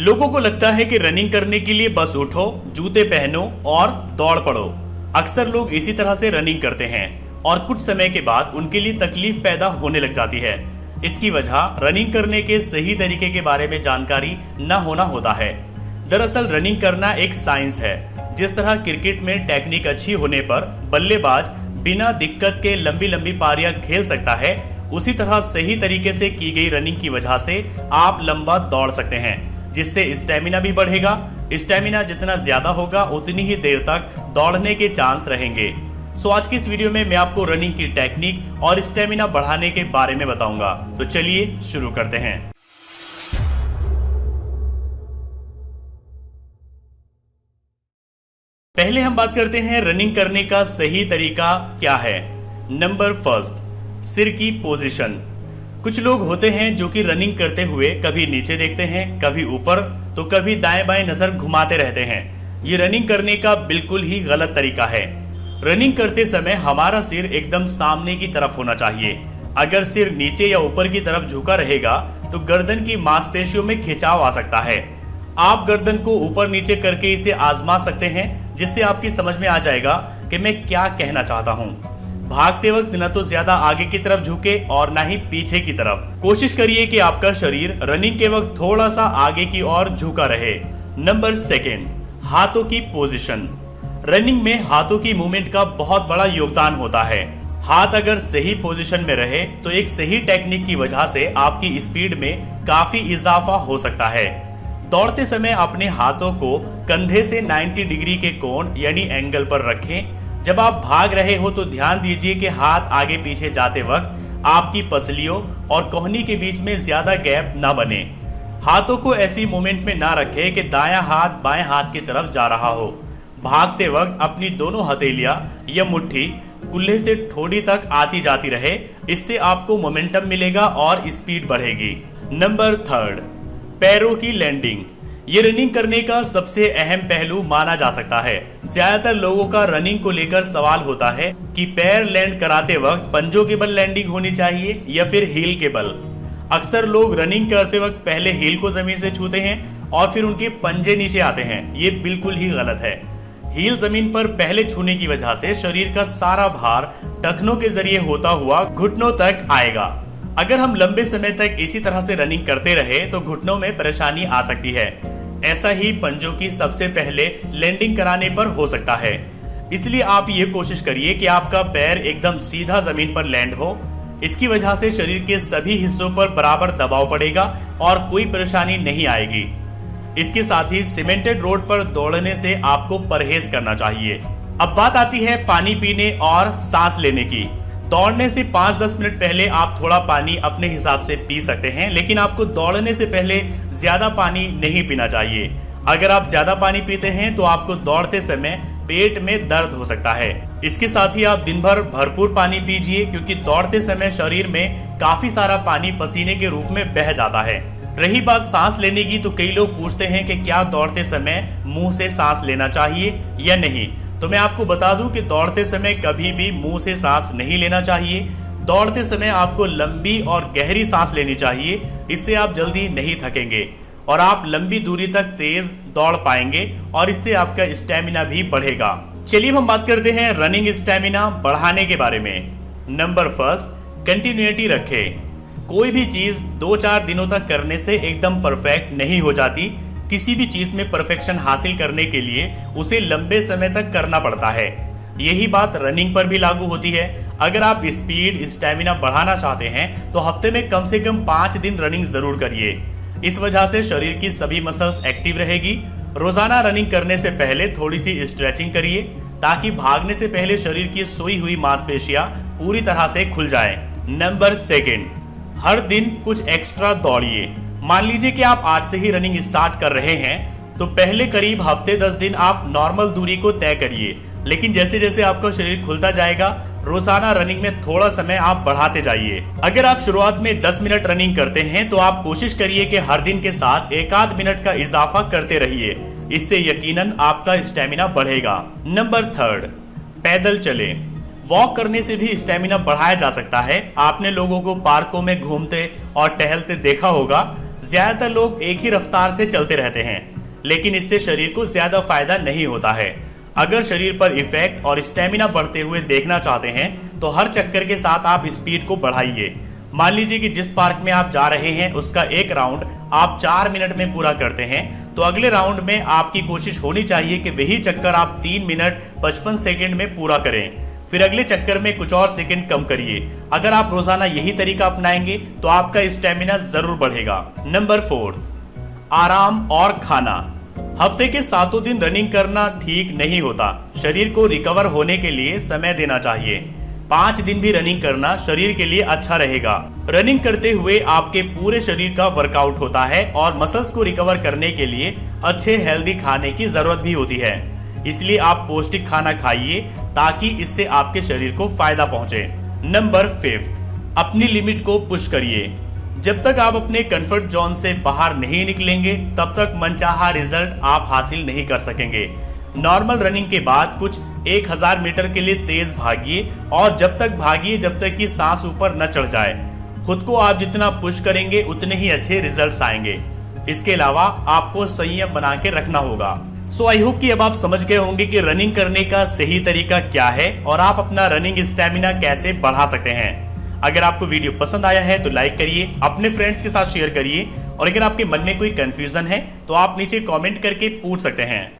लोगों को लगता है कि रनिंग करने के लिए बस उठो, जूते पहनो और दौड़ पड़ो। अक्सर लोग इसी तरह से रनिंग करते हैं और कुछ समय के बाद उनके लिए तकलीफ पैदा होने लग जाती है। इसकी वजह रनिंग करने के सही तरीके के बारे में जानकारी न होना होता है। दरअसल रनिंग करना एक साइंस है। जिस तरह क्रिकेट में टेक्निक अच्छी होने पर बल्लेबाज बिना दिक्कत के लंबी लंबी पारियां खेल सकता है, उसी तरह सही तरीके से की गई रनिंग की वजह से आप लंबा दौड़ सकते हैं, जिससे स्टेमिना भी बढ़ेगा। स्टेमिना जितना ज्यादा होगा उतनी ही देर तक दौड़ने के चांस रहेंगे। सो आज की इस वीडियो में मैं आपको रनिंग की टेक्निक और स्टेमिना बढ़ाने के बारे में बताऊंगा। तो चलिए शुरू करते हैं। पहले हम बात करते हैं रनिंग करने का सही तरीका क्या है। नंबर फर्स्ट, सिर की पोजीशन। कुछ लोग होते हैं जो कि रनिंग करते हुए कभी नीचे देखते हैं, कभी ऊपर, तो कभी दाएं बाएं नजर घुमाते रहते हैं। ये रनिंग करने का बिल्कुल ही गलत तरीका है। रनिंग करते समय हमारा सिर एकदम सामने की तरफ होना चाहिए। अगर सिर नीचे या ऊपर की तरफ झुका रहेगा तो गर्दन की मांसपेशियों में खिंचाव आ सकता है। आप गर्दन को ऊपर नीचे करके इसे आजमा सकते हैं, जिससे आपकी समझ में आ जाएगा कि मैं क्या कहना चाहता हूँ। भागते वक्त न तो ज्यादा आगे की तरफ झुके और न ही पीछे की तरफ। कोशिश करिए कि आपका शरीर रनिंग के वक्त थोड़ा सा आगे की ओर झुका रहे। नंबर सेकेंड, हाथों की पोजीशन। रनिंग में हाथों की मूवमेंट का बहुत बड़ा योगदान होता है। हाथ अगर सही पोजीशन में रहे तो एक सही टेक्निक की वजह से आपकी स्पीड में काफी इजाफा हो सकता है। दौड़ते समय अपने हाथों को कंधे से 90 डिग्री के कोण यानी एंगल पर रखें। जब आप भाग रहे हो तो ध्यान दीजिए कि हाथ आगे पीछे जाते वक्त आपकी पसलियों और कोहनी के बीच में ज्यादा गैप ना बने। हाथों को ऐसी मूवमेंट में ना रखें कि दायां हाथ बाएं हाथ की तरफ जा रहा हो। भागते वक्त अपनी दोनों हथेलियां या मुट्ठी कुल्हे से ठोड़ी तक आती जाती रहे। इससे आपको मोमेंटम मिलेगा और स्पीड बढ़ेगी। नंबर थर्ड, पैरों की लैंडिंग। ये रनिंग करने का सबसे अहम पहलू माना जा सकता है। ज्यादातर लोगों का रनिंग को लेकर सवाल होता है कि पैर लैंड कराते वक्त पंजों के बल लैंडिंग होनी चाहिए या फिर हील के बल। अक्सर लोग रनिंग करते वक्त पहले हील को जमीन से छूते हैं और फिर उनके पंजे नीचे आते हैं। ये बिल्कुल ही गलत है। हील जमीन पर पहले छूने की वजह से शरीर का सारा भार टखनों के जरिए होता हुआ घुटनों तक आएगा। अगर हम लंबे समय तक इसी तरह से रनिंग करते रहे तो घुटनों में परेशानी आ सकती है। ऐसा ही पंजों की सबसे पहले लैंडिंग कराने पर हो सकता है। इसलिए आप ये कोशिश करिए कि आपका पैर एकदम सीधा जमीन पर लैंड हो। इसकी वजह से शरीर के सभी हिस्सों पर बराबर दबाव पड़ेगा और कोई परेशानी नहीं आएगी। इसके साथ ही सीमेंटेड रोड पर दौड़ने से आपको परहेज करना चाहिए। अब बात आती है पानी पीने और सांस लेने की। दौड़ने से 5-10 मिनट पहले आप थोड़ा पानी अपने हिसाब से पी सकते हैं, लेकिन आपको दौड़ने से पहले ज्यादा पानी नहीं पीना चाहिए। अगर आप ज्यादा पानी पीते हैं तो आपको दौड़ते समय पेट में दर्द हो सकता है। इसके साथ ही आप दिन भर भरपूर पानी पीजिए, क्योंकि दौड़ते समय शरीर में काफी सारा पानी पसीने के रूप में बह जाता है। रही बात सांस लेने की, तो कई लोग पूछते हैं कि क्या दौड़ते समय मुंह से सांस लेना चाहिए या नहीं। तो मैं आपको बता दूं कि दौड़ते समय कभी भी मुंह से सांस नहीं लेना चाहिए। दौड़ते समय आपको लंबी और गहरी सांस लेनी चाहिए। इससे आप जल्दी नहीं थकेंगे और आप लंबी दूरी तक तेज दौड़ पाएंगे और इससे आपका स्टेमिना भी बढ़ेगा। चलिए हम बात करते हैं रनिंग स्टेमिना बढ़ाने के बारे में। नंबर फर्स्ट, कंटिन्यूटी रखें। कोई भी चीज 2-4 दिनों तक करने से एकदम परफेक्ट नहीं हो जाती। किसी भी चीज में परफेक्शन हासिल करने के लिए उसे लंबे समय तक करना पड़ता है। यही बात रनिंग पर भी लागू होती है। अगर आप स्पीड स्टेमिना बढ़ाना चाहते हैं तो हफ्ते में कम से कम 5 दिन रनिंग जरूर करिए। इस वजह से शरीर की सभी मसल्स एक्टिव रहेगी। रोजाना रनिंग करने से पहले थोड़ी सी स्ट्रेचिंग करिए, ताकि भागने से पहले शरीर की सोई हुई मांसपेशियां पूरी तरह से खुल जाए। नंबर सेकेंड, हर दिन कुछ एक्स्ट्रा दौड़िए। मान लीजिए कि आप आज से ही रनिंग स्टार्ट कर रहे हैं, तो पहले करीब हफ्ते 10 दिन आप नॉर्मल दूरी को तय करिए, लेकिन जैसे जैसे आपका शरीर खुलता जाएगा रोजाना रनिंग में थोड़ा समय आप बढ़ाते जाइए। अगर आप शुरुआत में 10 मिनट रनिंग करते हैं तो आप कोशिश करिए कि हर दिन के साथ 1-8 मिनट का इजाफा करते रहिए। इससे यकीनन आपका स्टेमिना बढ़ेगा। नंबर थर्ड, पैदल चले। वॉक करने से भी स्टेमिना बढ़ाया जा सकता है। आपने लोगों को पार्कों में घूमते और टहलते देखा होगा। ज्यादातर लोग एक ही रफ्तार से चलते रहते हैं, लेकिन इससे शरीर को ज्यादा फायदा नहीं होता है। अगर शरीर पर इफेक्ट और स्टेमिना बढ़ते हुए देखना चाहते हैं तो हर चक्कर के साथ आप स्पीड को बढ़ाइए। मान लीजिए कि जिस पार्क में आप जा रहे हैं उसका एक राउंड आप 4 मिनट में पूरा करते हैं, तो अगले राउंड में आपकी कोशिश होनी चाहिए कि वही चक्कर आप 3 मिनट 55 सेकंड में पूरा करें। फिर अगले चक्कर में कुछ और सेकंड कम करिए। अगर आप रोजाना यही तरीका अपनाएंगे तो आपका स्टेमिना जरूर बढ़ेगा। नंबर 4, आराम और खाना। हफ्ते के 7 दिन रनिंग करना ठीक नहीं होता। शरीर को रिकवर होने के लिए समय देना चाहिए। 5 दिन भी रनिंग करना शरीर के लिए अच्छा रहेगा। रनिंग करते हुए आपके पूरे शरीर का वर्कआउट होता है और मसल्स को रिकवर करने के लिए अच्छे हेल्दी खाने की जरूरत भी होती है। इसलिए आप पौष्टिक खाना खाइए ताकि इससे आपके शरीर को फायदा पहुंचे। नंबर 5, अपनी लिमिट को पुश करिए। जब तक आप अपने कंफर्ट जोन से बाहर नहीं निकलेंगे तब तक मनचाहा रिजल्ट आप हासिल नहीं कर सकेंगे। नॉर्मल रनिंग के बाद कुछ 1000 मीटर के लिए तेज भागिए और जब तक भागिए जब तक कि सांस ऊपर न चढ़ जाए। खुद को आप जितना पुश करेंगे उतने ही अच्छे रिजल्ट्स आएंगे। इसके अलावा आपको संयम बना के रखना होगा। सो आई होप कि अब आप समझ गए होंगे कि रनिंग करने का सही तरीका क्या है और आप अपना रनिंग स्टेमिना कैसे बढ़ा सकते हैं। अगर आपको वीडियो पसंद आया है तो लाइक करिए, अपने फ्रेंड्स के साथ शेयर करिए और अगर आपके मन में कोई कंफ्यूजन है तो आप नीचे कमेंट करके पूछ सकते हैं।